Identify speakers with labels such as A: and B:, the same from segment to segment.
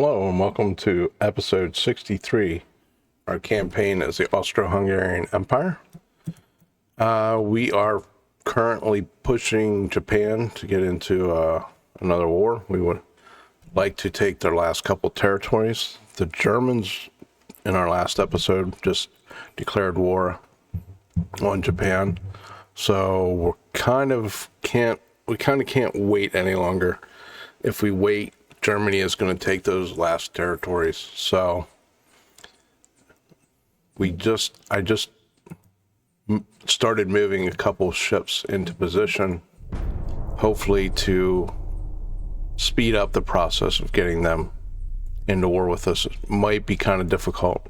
A: Hello and welcome to episode 63. Our campaign is the Austro-Hungarian Empire. We are currently pushing Japan to get into another war. We would like to take their last couple territories. The Germans, in our last episode, just declared war on Japan. So we kind of can't wait any longer. If we wait, Germany is going to take those last territories. So I just started moving a couple ships into position, hopefully to speed up the process of getting them into war with us. It might be kind of difficult.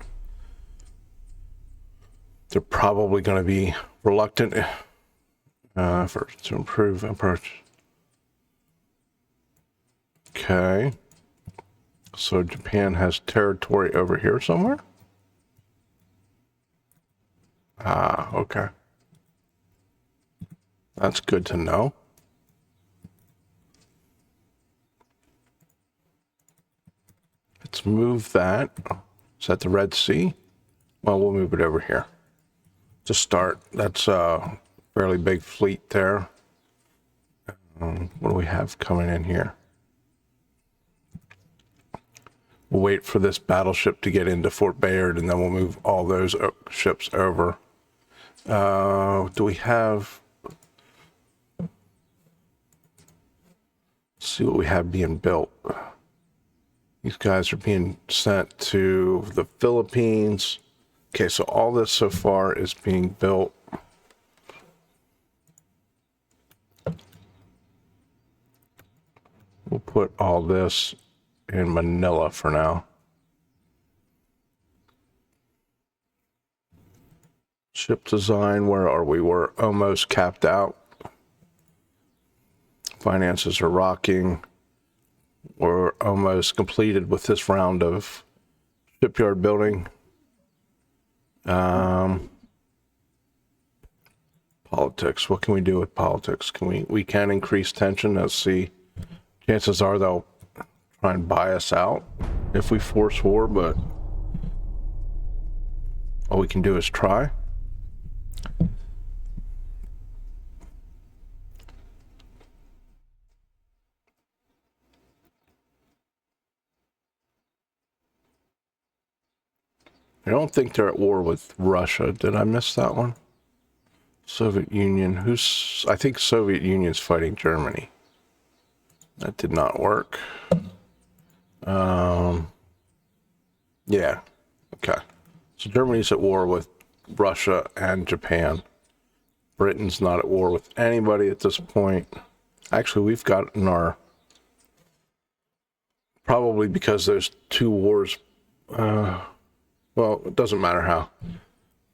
A: They're probably going to be reluctant to improve approach. Okay, so Japan has territory over here somewhere? Ah, okay. That's good to know. Let's move that. Is that the Red Sea? Well, we'll move it over here to start. That's a fairly big fleet there. What do we have coming in here? We'll wait for this battleship to get into Fort Bayard, and then we'll move all those ships over. Do we have... Let's see what we have being built. These guys are being sent to the Philippines. Okay, so all this so far is being built. We'll put all this in Manila for now. Ship design, where are we? We're almost capped out. Finances are rocking. We're almost completed with this round of shipyard building. Politics, what can we do with politics? We can increase tension. Let's see. Chances are they'll try and buy us out if we force war, but all we can do is try. I don't think they're at war with Russia. Did I miss that one? Soviet Union. I think Soviet Union's fighting Germany. That did not work. Yeah. Okay. So Germany's at war with Russia and Japan. Britain's not at war with anybody at this point. Actually, we've gotten our... Probably because those two wars... well, it doesn't matter how.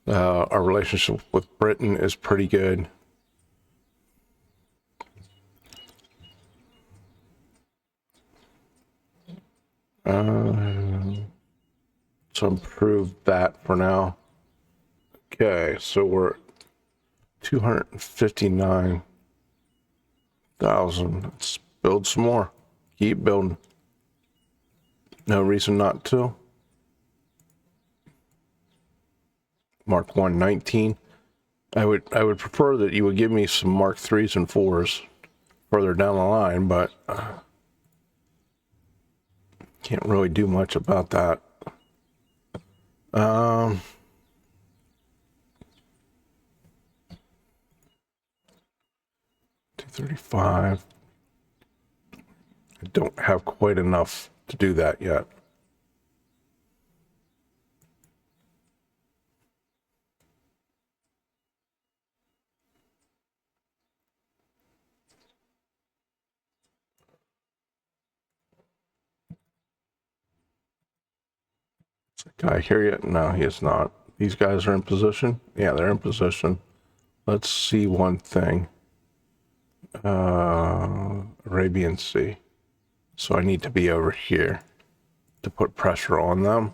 A: Our relationship with Britain is pretty good. So improve that for now. Okay, so we're 259,000. Let's build some more. Keep building. No reason not to. Mark 119. I would prefer that you would give me some Mark 3s and 4s further down the line, but can't really do much about that. 235. I don't have quite enough to do that yet. Can I hear you? No, he is not. These guys are in position? Yeah, they're in position. Let's see one thing. Arabian Sea. So I need to be over here to put pressure on them.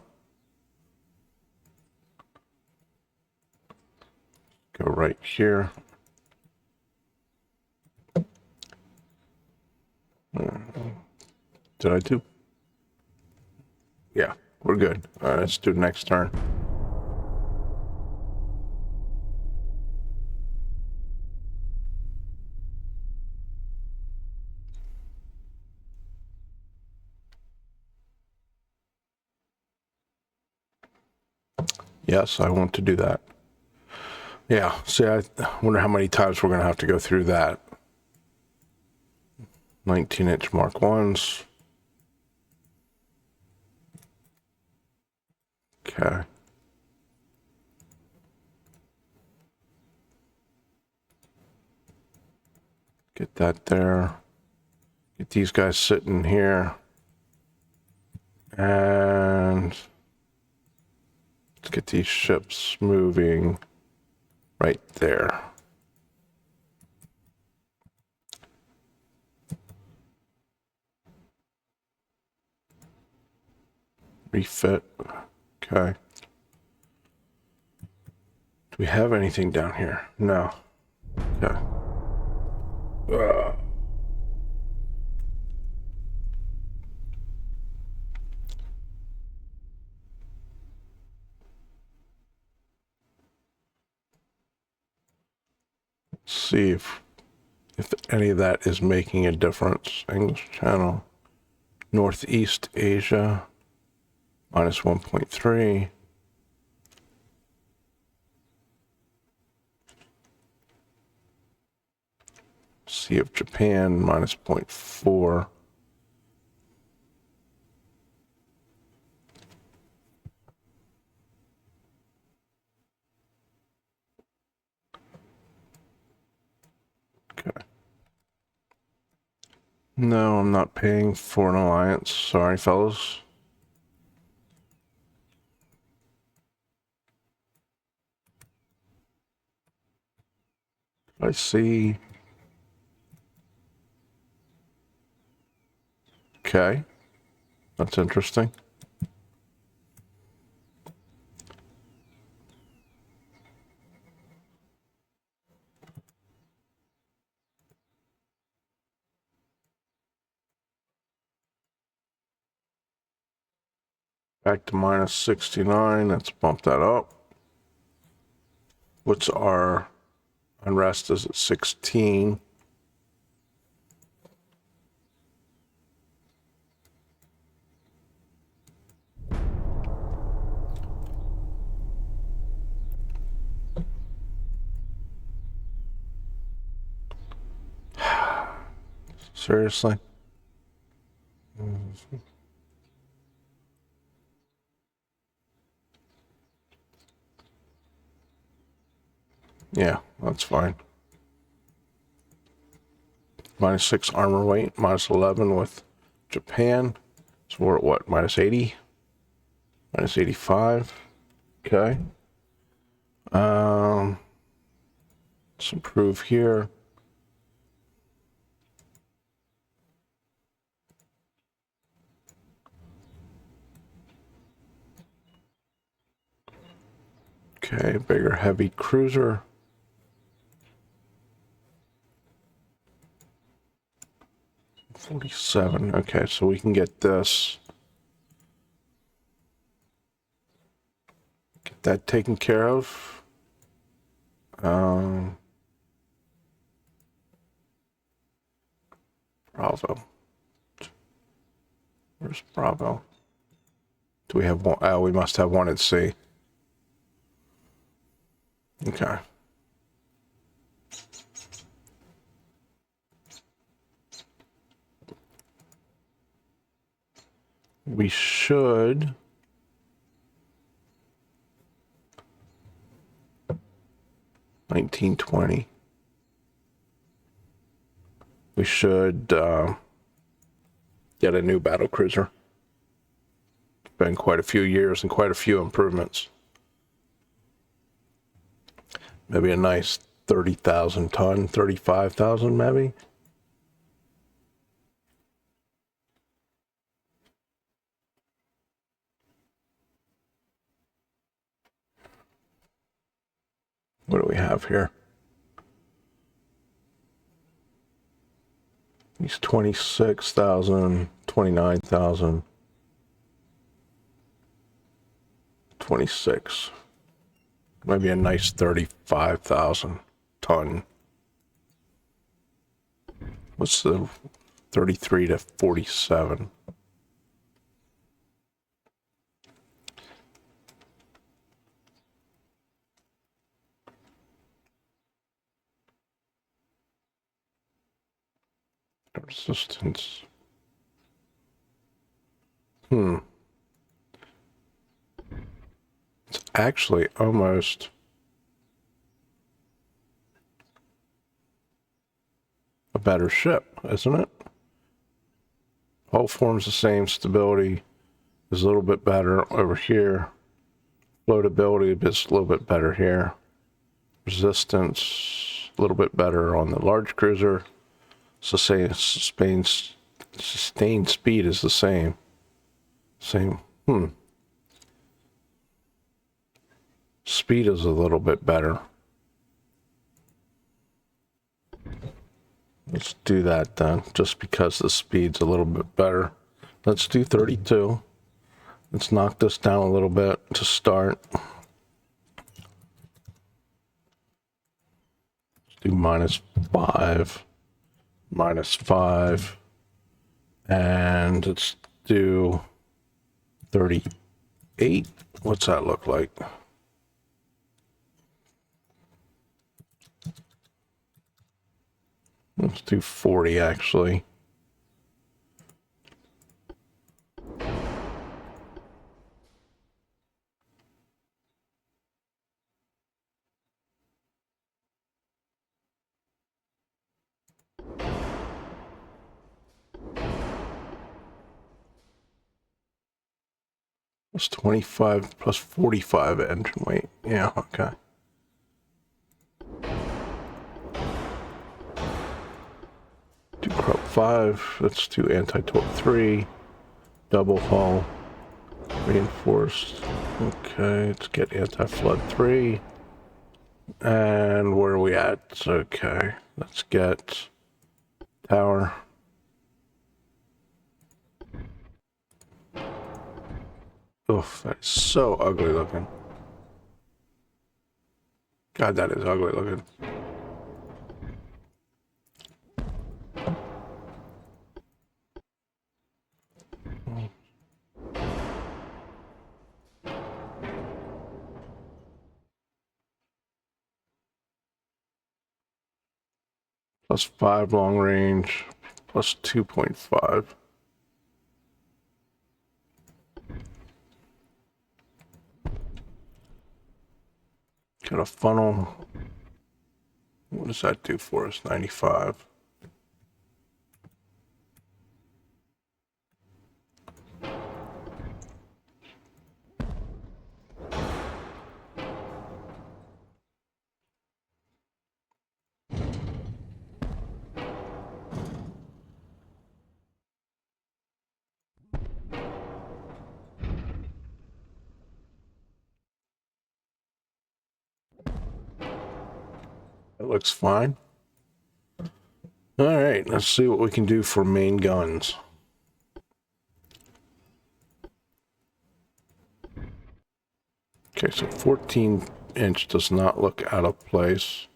A: Go right here. Did I do? we're good. All right, let's do the next turn. Yes, I want to do that. Yeah, see, I wonder how many times we're going to have to go through that. 19-inch Mark 1s. Okay. Get that there. Get these guys sitting here. And let's get these ships moving right there. Refit. Okay. Do we have anything down here? No. Okay. Let's see if any of that is making a difference. English Channel. Northeast Asia. Minus 1.3. Sea of Japan, minus 0.4. Okay. No, I'm not paying for an alliance. Sorry, fellas. I see. Okay. That's interesting. Back to minus 69. Let's bump that up. What's our unrest? Is at 16. Seriously? Yeah, that's fine. Minus 6 armor weight, minus 11 with Japan. So we're at what? Minus 80? Minus 85. Okay. Let's improve here. Okay, bigger heavy cruiser. $47. Okay, so we can get this. Get that taken care of. Bravo. Where's Bravo? Do we have one? Oh, we must have one at sea. Okay. We should. $19.20. We should get a new battle cruiser. It's been quite a few years and quite a few improvements. Maybe a nice 30,000 ton, 35,000 maybe. What do we have here? These 26,000, 29,000. 26. Maybe a nice 35,000 ton. What's the 33 to 47? Resistance. It's actually almost a better ship, isn't it? Hull form's the same. Stability is a little bit better over here. Floatability is a little bit better here. Resistance a little bit better on the large cruiser. Sustained speed is the same. Speed is a little bit better. Let's do that then, just because the speed's a little bit better. Let's do 32. Let's knock this down a little bit to start. Let's do -5, -5, and let's do 38. What's that look like? Let's do 40 actually. Plus 25 plus 45 engine weight. Yeah, okay. Do crop 5. Let's do anti-torque 3. Double hull. Reinforced. Okay, let's get anti-flood 3. And where are we at? Okay, let's get tower. Oof, that is so ugly looking. God, that is ugly looking. Plus 5 long range, plus 2.5. Got a funnel. What does that do for us? 95. It looks fine. All right, let's see what we can do for main guns. Okay, so 14-inch does not look out of place.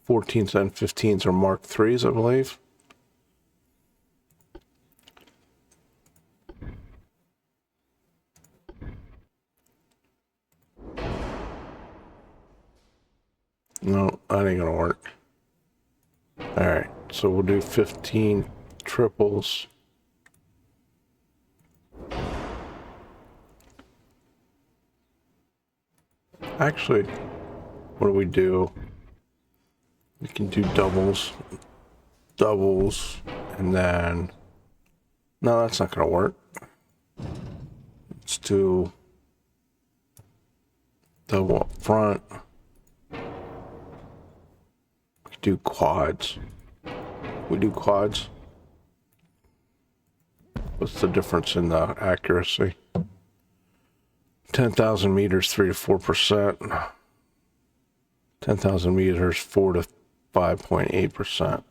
A: 14s and 15s are Mark IIIs, I believe. No, that ain't gonna work. All right, so we'll do 15 triples. Actually, what do we do? We can do doubles, and then... No, that's not gonna work. Let's do double up front. We do quads. We do quads. What's the difference in the accuracy? 10,000 meters, 3 to 4%. 10,000 meters, 4 to 5.8%.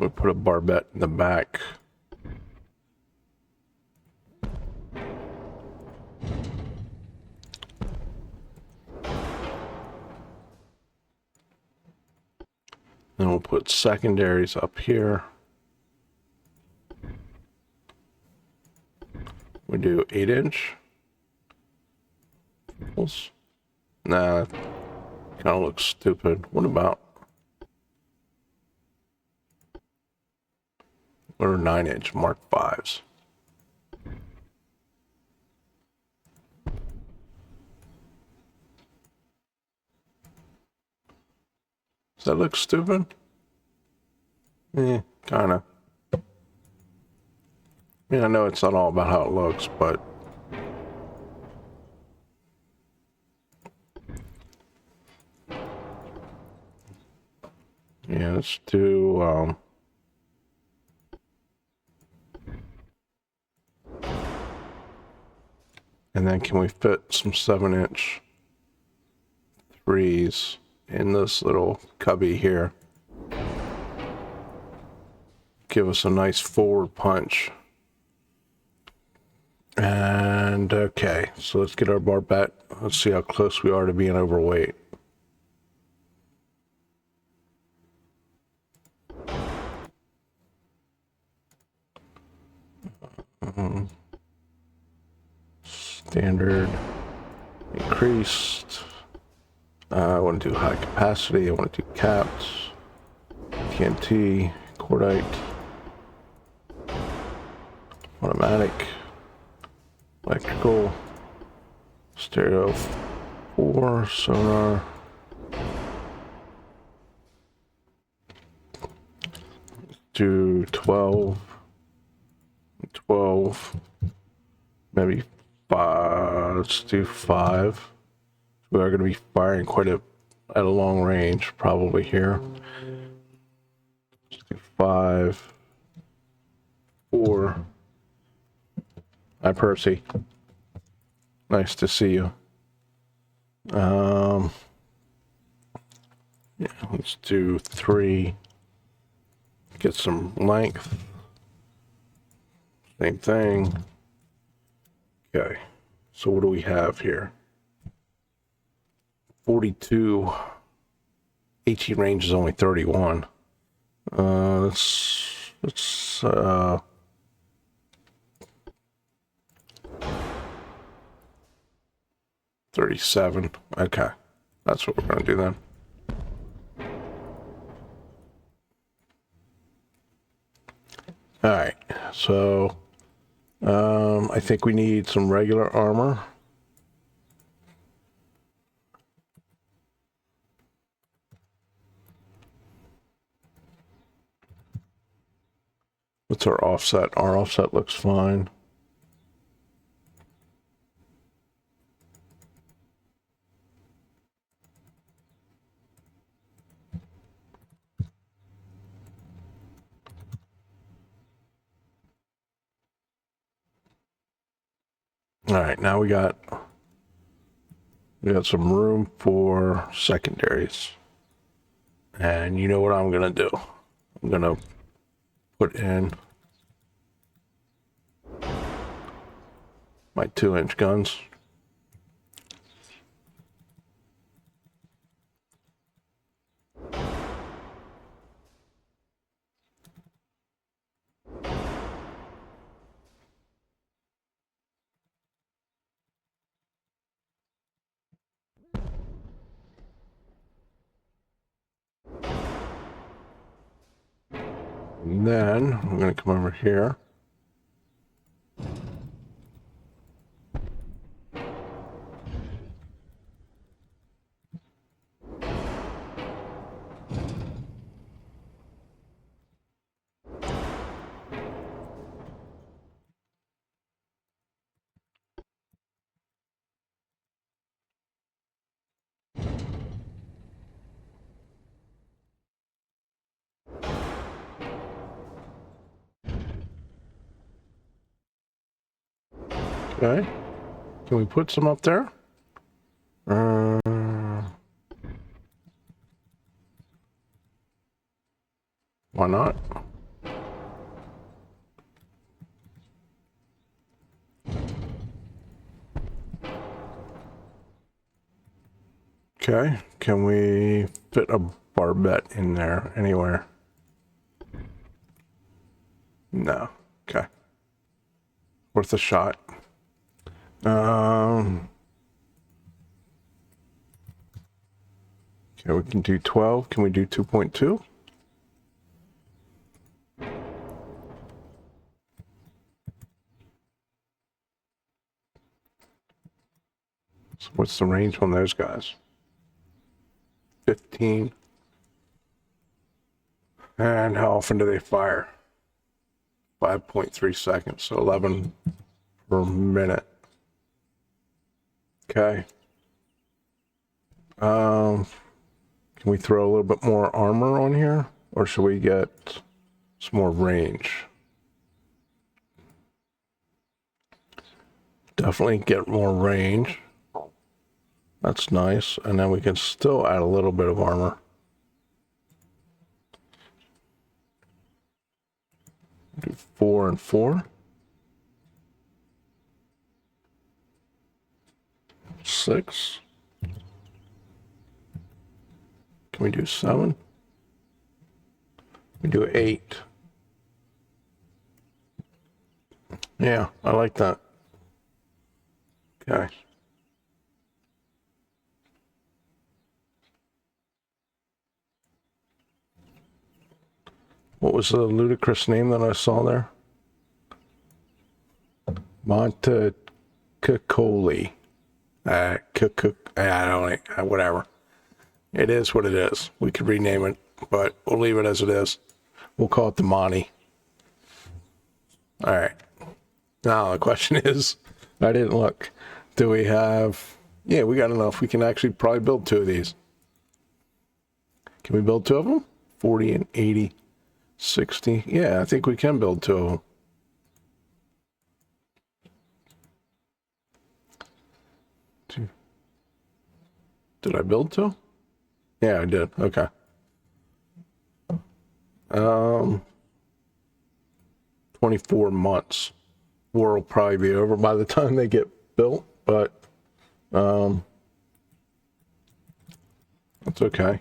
A: We put a barbette in the back. Then we'll put secondaries up here. We do 8-inch. Nah, kind of looks stupid. What about? What are 9-inch Mark 5s? Does that look stupid? Kinda. I mean, I know it's not all about how it looks, but yeah, let's do and then can we fit some 7-inch 3s in this little cubby here? Give us a nice forward punch. And okay, so let's get our barbette. Let's see how close we are to being overweight. Standard, increased. I want to do high capacity. I want to do capped, TNT, cordite, automatic, electrical, stereo 4, sonar. Do 12, maybe 5. Let's do 5. We are going to be firing quite at a long range, probably here. Let's do 5, 4. Hi, Percy. Nice to see you. Yeah, let's do 3. Get some length. Same thing. Okay. So what do we have here? 42. HE range is only 31. Let's 37. Okay. That's what we're going to do then. All right. So I think we need some regular armor. What's our offset? Our offset looks fine. All right, now we got some room for secondaries. And you know what I'm gonna do? I'm gonna put in my 2-inch guns. And then I'm going to come over here. Okay. Can we put some up there? Why not? Okay, can we fit a barbette in there anywhere? No. Okay. Worth a shot. Okay, we can do 12. Can we do 2.2? So what's the range on those guys? 15. And how often do they fire? 5.3 seconds, so 11 per minute. Okay. Can we throw a little bit more armor on here, or should we get some more range? Definitely get more range. That's nice, and then we can still add a little bit of armor. Do 4 and 4. 6. Can we do 7? We do 8. Yeah, I like that. Okay. What was the ludicrous name that I saw there? Montecicoli. I don't know, whatever. It is what it is. We could rename it, but we'll leave it as it is. We'll call it the Monty. All right. Now the question is, I didn't look. Do we have... Yeah, we got enough. We can actually probably build 2 of these. Can we build 2 of them? 40 and 80. 60. Yeah, I think we can build 2 of them. Did I build 2? Yeah, I did. Okay. 24 months. War will probably be over by the time they get built, but that's okay.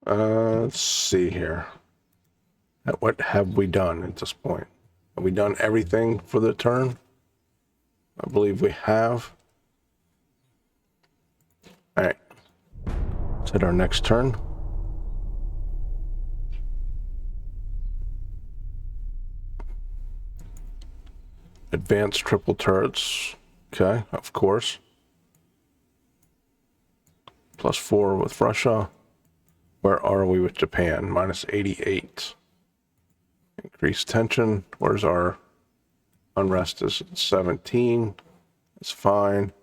A: Let's see here. What have we done at this point? Have we done everything for the turn? I believe we have. All right. Let's hit our next turn. Advanced triple turrets. Okay, of course. +4 with Russia. Where are we with Japan? -88. Increased tension. Where's our unrest? Is 17. It's fine.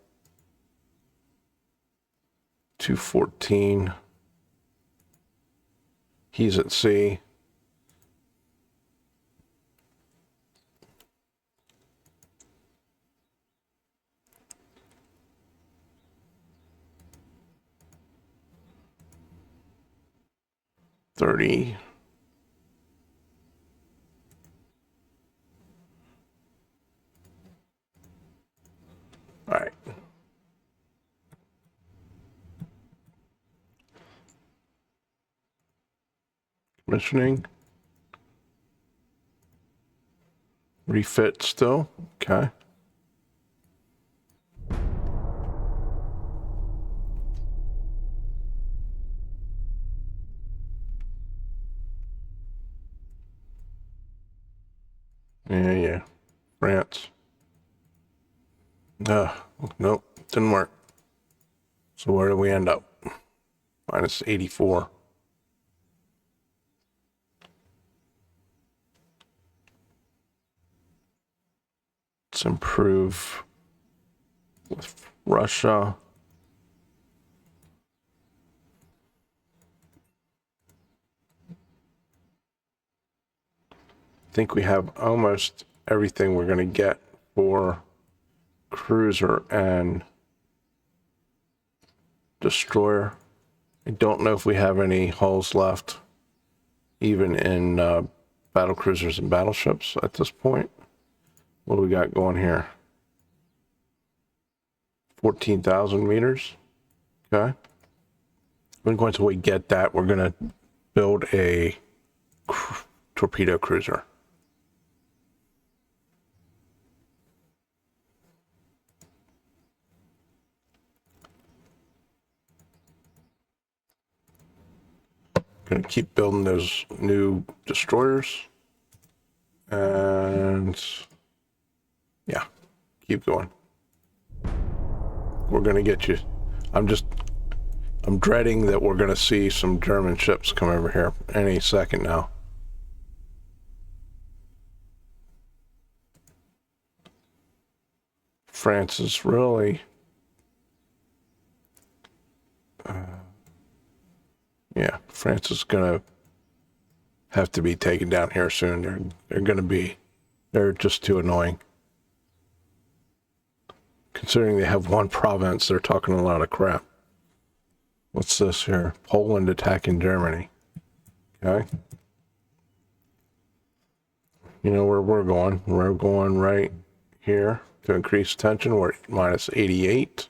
A: 214. He's at sea. $30. All right. Commissioning. Refit still. Okay. Yeah. France. Nope, didn't work. So where do we end up? -84. Let's improve with Russia. I think we have almost everything we're going to get for cruiser and destroyer. I don't know if we have any hulls left, even in battle cruisers and battleships at this point. What do we got going here? 14,000 meters. Okay. Once we get that, we're going to build a torpedo cruiser. Going to keep building those new destroyers. And yeah, keep going. We're going to get you. I'm dreading that we're going to see some German ships come over here any second now. France is really... yeah, France is going to have to be taken down here soon. They're just too annoying. Considering they have one province, they're talking a lot of crap. What's this here? Poland attacking Germany. Okay. You know where we're going. We're going right here to increase tension. We're at minus 88.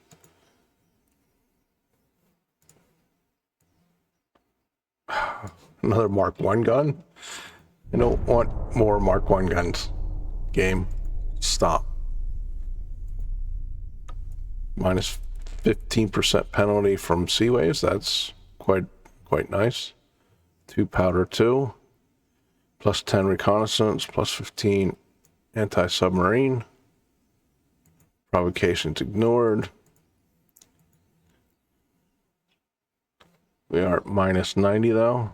A: Another Mark 1 gun. I don't want more Mark 1 guns. Game. Stop. Minus 15% penalty from sea waves. That's quite nice. 2 powder 2. Plus 10 reconnaissance. Plus 15 anti-submarine. Provocations ignored. We are at minus 90 though.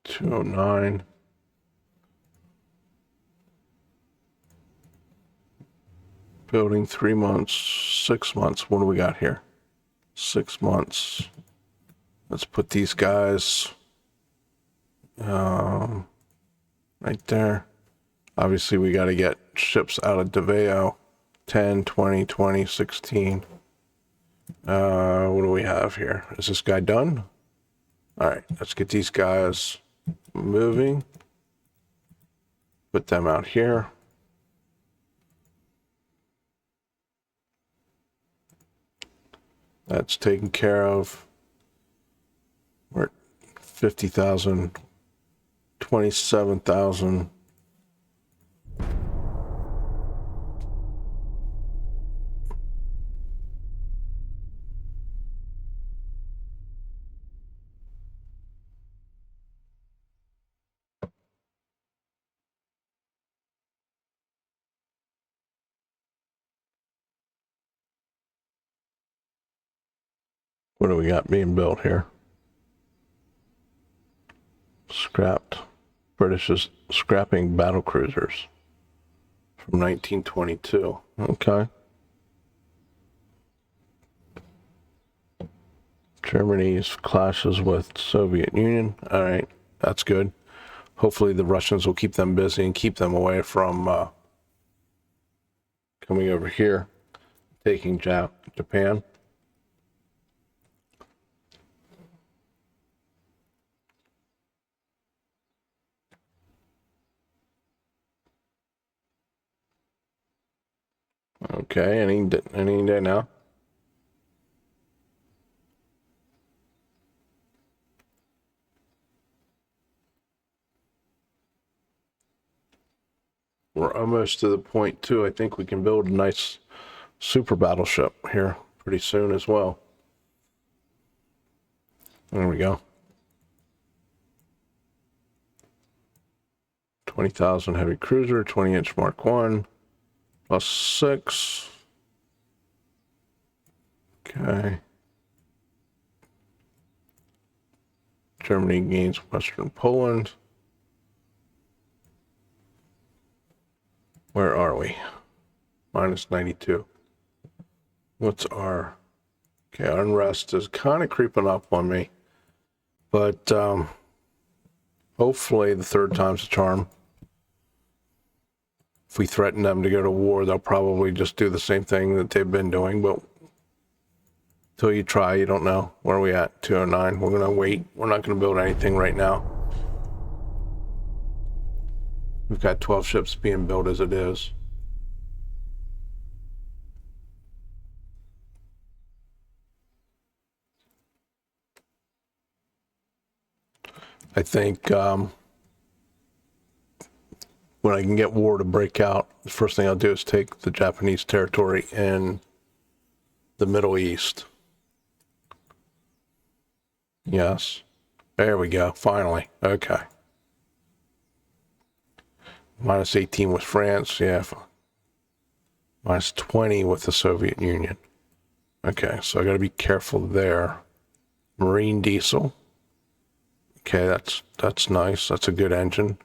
A: $209. Building 3 months, 6 months. What do we got here? 6 months. Let's put these guys right there. Obviously, we got to get ships out of Davao. 10, 20, 20, 16. What do we have here? Is this guy done? All right, let's get these guys moving. Put them out here. That's taken care of. We're at 50,000, 27,000. What do we got being built here? Scrapped. British is scrapping battle cruisers from 1922. Okay. Germany's clashes with Soviet Union. All right, that's good. Hopefully the Russians will keep them busy and keep them away from coming over here, taking Japan. Okay, any day now. We're almost to the point too. I think we can build a nice super battleship here pretty soon as well. There we go. 20,000 heavy cruiser, 20-inch Mark 1. Plus 6. Okay. Germany gains Western Poland. Where are we? Minus 92. What's our... Okay, unrest is kind of creeping up on me. But hopefully the third time's a charm. If we threaten them to go to war, they'll probably just do the same thing that they've been doing, but Till you try, you don't know. Where are we at? 209. We're going to wait. We're not going to build anything right now. We've got 12 ships being built as it is. I think when I can get war to break out, the first thing I'll do is take the Japanese territory in the Middle East. Yes. There we go. Finally. Okay. Minus 18 with France. Yeah. Minus 20 with the Soviet Union. Okay. So I got to be careful there. Marine diesel. Okay. That's nice. That's a good engine.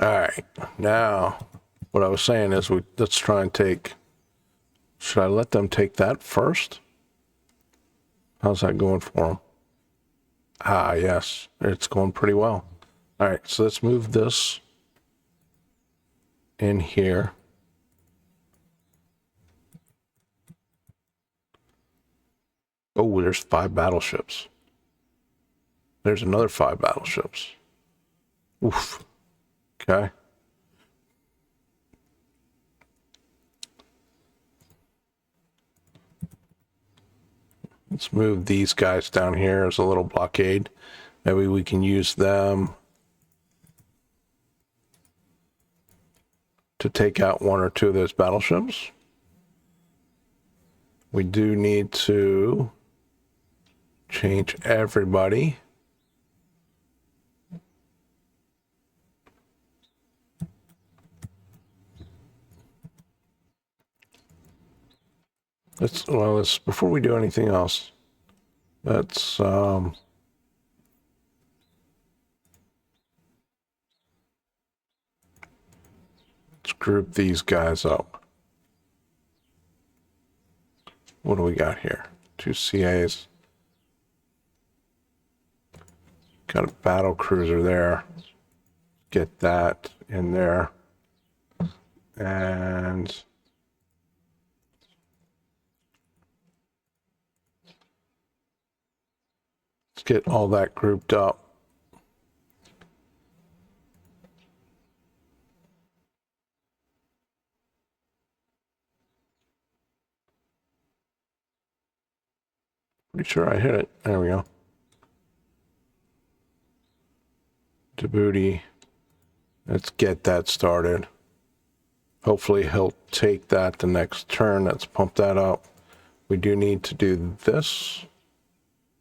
A: All right. Now, what I was saying is let's try and take. Should I let them take that first? How's that going for them? Ah, yes, it's going pretty well. All right, so let's move this in here. Oh, there's 5 battleships. There's another 5 battleships. Oof. Okay. Let's move these guys down here as a little blockade. Maybe we can use them to take out 1 or 2 of those battleships. We do need to change everybody. Let's before we do anything else, let's group these guys up. What do we got here? 2 CAs. Got a battle cruiser there. Get that in there. And let's get all that grouped up. Pretty sure I hit it. There we go. Djibouti. Let's get that started. Hopefully he'll take that the next turn. Let's pump that up. We do need to do this.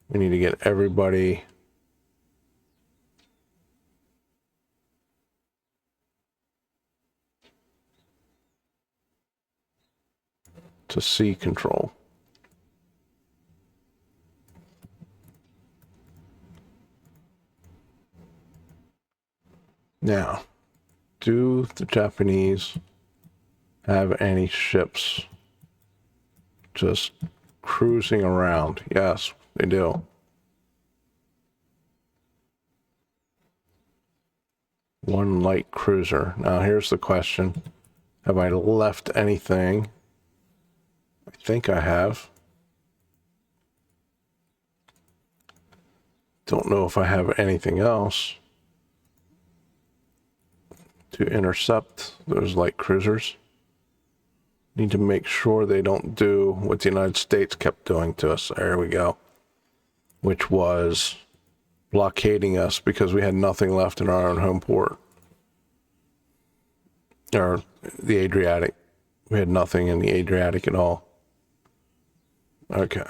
A: We need to get everybody to sea control. Now, do the Japanese have any ships just cruising around? Yes, they do. One light cruiser. Now, here's the question. Have I left anything? I think I have. Don't know if I have anything else to intercept those light cruisers. Need to make sure they don't do what the United States kept doing to us. There we go. Which was blockading us because we had nothing left in our own home port. Or the Adriatic. We had nothing in the Adriatic at all. Okay.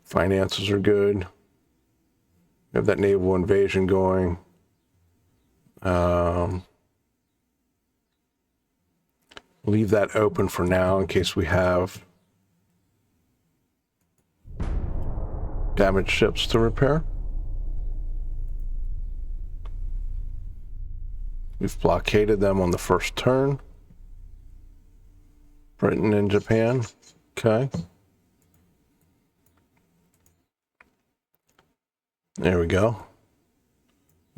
A: Finances are good. We have that naval invasion going. Leave that open for now in case we have damaged ships to repair. We've blockaded them on the first turn. Britain and Japan. Okay. There we go.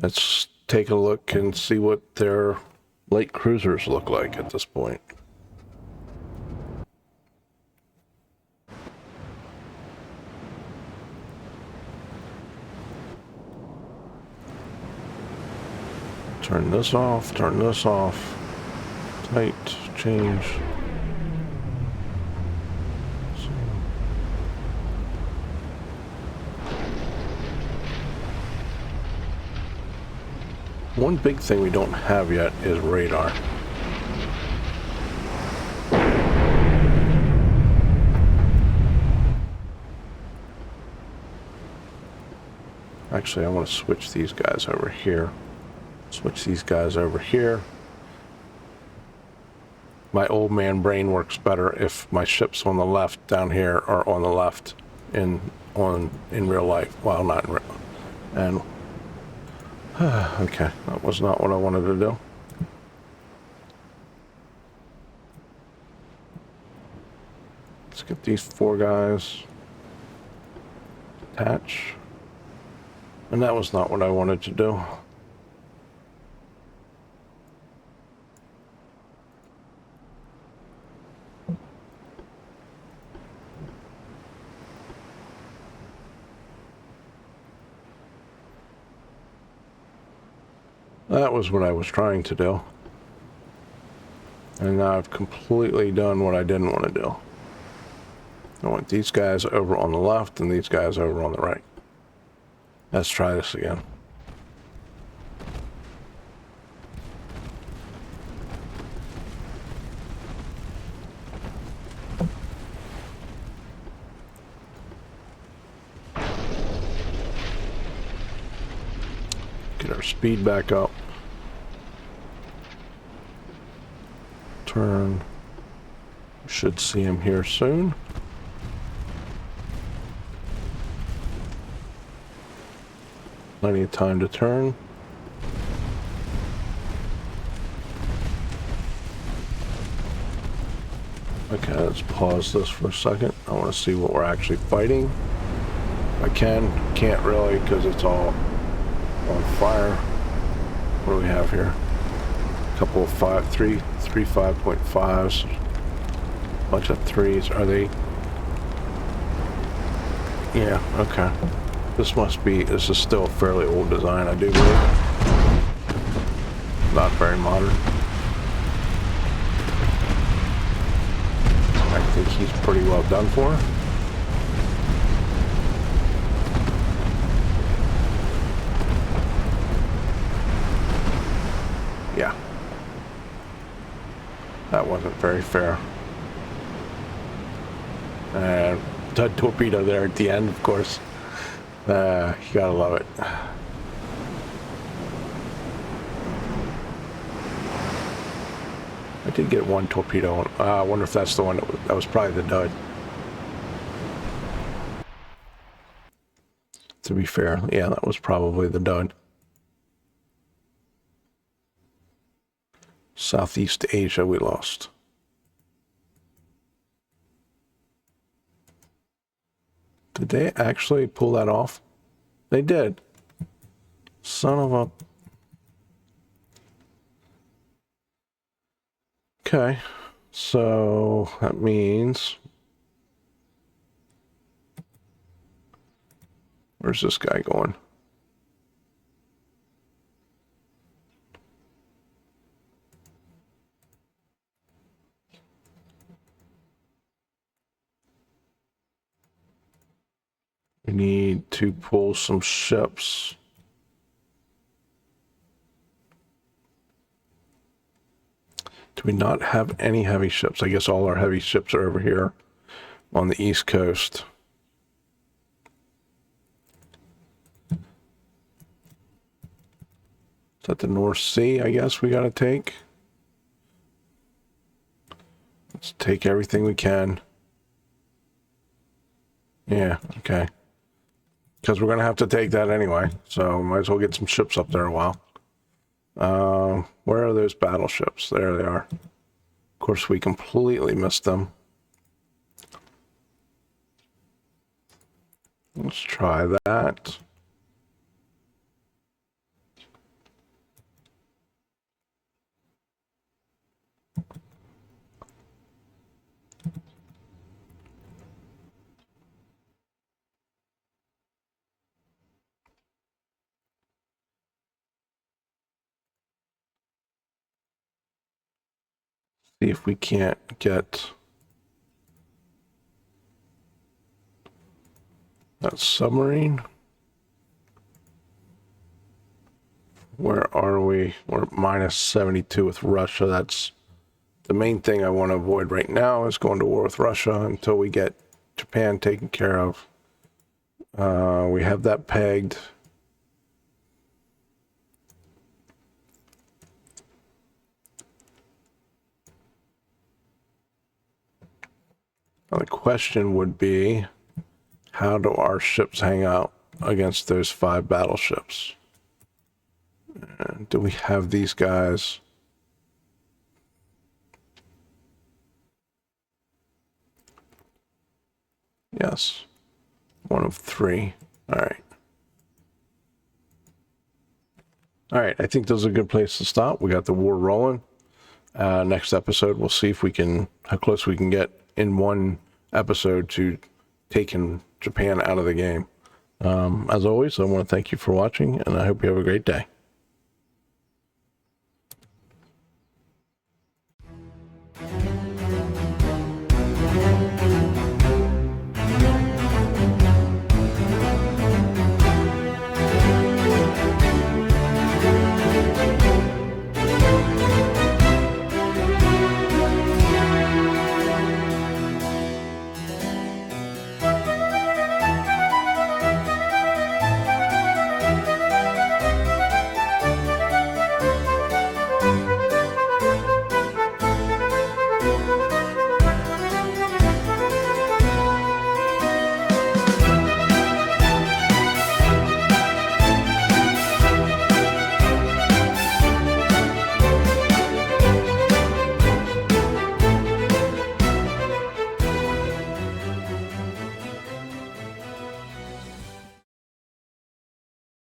A: Let's take a look and see what their light cruisers look like at this point. Turn this off, turn this off. Tight, change. One big thing we don't have yet is radar. Actually, I want to switch these guys over here. Switch these guys over here. My old man brain works better if my ship's on the left down here or on the left in real life. Well, not in real. And okay, that was not what I wanted to do. Let's get these 4 guys. Attach. And that was not what I wanted to do. That was what I was trying to do. And now I've completely done what I didn't want to do. I want these guys over on the left and these guys over on the right. Let's try this again. Get our speed back up. Turn. We should see him here soon. Plenty of time to turn. Okay, let's pause this for a second. I want to see what we're actually fighting. I can't really because it's all on fire. What do we have here? A couple of 5.5s. Bunch of 3s. Are they? Yeah, okay. This is still a fairly old design, I do believe. Not very modern. I think he's pretty well done for. Yeah. That wasn't very fair. And the torpedo there at the end, of course. You gotta love it. I did get one torpedo. I wonder if that's the one that was probably the dud. To be fair, yeah, that was probably the dud. Southeast Asia we lost. Did they actually pull that off? They did. Son of a... Okay. So that means... Where's this guy going? We need to pull some ships. Do we not have any heavy ships? I guess all our heavy ships are over here on the East Coast. Is that the North Sea, I guess we got to take? Let's take everything we can. Yeah, okay. Because we're going to have to take that anyway, so might as well get some ships up there a while. Where are those battleships? There they are. Of course, we completely missed them. Let's try that. See if we can't get that submarine. Where are we? We're at minus 72 with Russia. That's the main thing I want to avoid right now, is going to war with Russia until we get Japan taken care of. We have that pegged. Now the question would be, how do our ships hang out against those 5 battleships? Do we have these guys? Yes. 1 of 3. All right. All right. I think this is a good place to stop. We got the war rolling. Next episode, we'll see if we can, how close we can get in one episode to taking Japan out of the game. As always, I want to thank you for watching, and I hope you have a great day.